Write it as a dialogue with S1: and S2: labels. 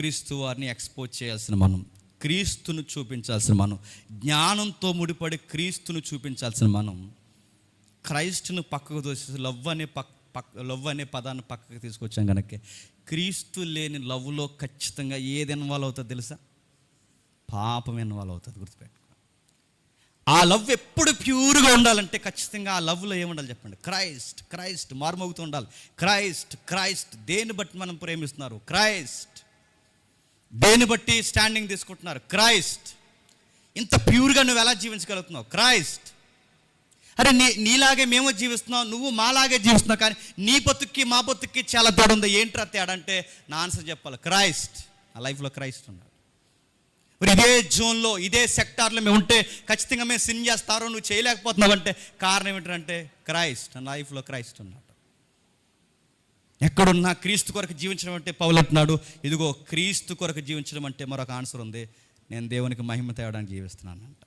S1: క్రీస్తు వారిని ఎక్స్పోజ్ చేయాల్సిన మనం, క్రీస్తును చూపించాల్సిన మనం, జ్ఞానంతో ముడిపడి క్రీస్తును చూపించాల్సిన మనం క్రైస్ట్ను పక్కకు తోసేసి లవ్ అనే పదాన్ని పక్కకు తీసుకొచ్చాం కనుక క్రీస్తు లేని లవ్లో ఖచ్చితంగా ఏది ఇన్వాల్వ్ అవుతుంది తెలుసా? పాపం ఇన్వాల్వ్ అవుతుంది. గుర్తుపెట్టుకో. ఆ లవ్ ఎప్పుడు ప్యూర్గా ఉండాలంటే ఖచ్చితంగా ఆ లవ్లో ఏముండాలి చెప్పండి? క్రైస్ట్. క్రైస్ట్ మారుమోగుతూ ఉండాలి. Christ Christ. దేన్ని బట్టి మనం ప్రేమిస్తున్నారు? క్రైస్ట్. దేన్ని బట్టి స్టాండింగ్ తీసుకుంటున్నారు? క్రైస్ట్. ఇంత ప్యూర్గా నువ్వు ఎలా జీవించగలుగుతున్నావు? క్రైస్ట్. అరే నీలాగే మేము జీవిస్తున్నావు, నువ్వు మాలాగే జీవిస్తున్నావు, కానీ నీ బతుక్కి మా బతుక్కి చాలా తేడా ఉంది. ఏంట్రా తేడా అంటే నా ఆన్సర్ చెప్పాలి, క్రైస్ట్. నా లైఫ్లో క్రైస్ట్ ఉన్నాడు. మరి ఇదే జోన్లో ఇదే సెక్టార్లో మేము ఉంటే ఖచ్చితంగా మేము సిన్ చేస్తారో నువ్వు చేయలేకపోతున్నావు అంటే కారణం ఏంటంటే క్రైస్ట్. నా లైఫ్లో క్రైస్ట్ ఉన్నాడు. ఎక్కడున్నా క్రీస్తు కొరకు జీవించడం అంటే పౌలు అంటున్నాడు, ఇదిగో క్రీస్తు కొరకు జీవించడం అంటే మరొక ఆన్సర్ ఉంది, నేను దేవునికి మహిమ తేవడానికి జీవిస్తున్నాను అంట.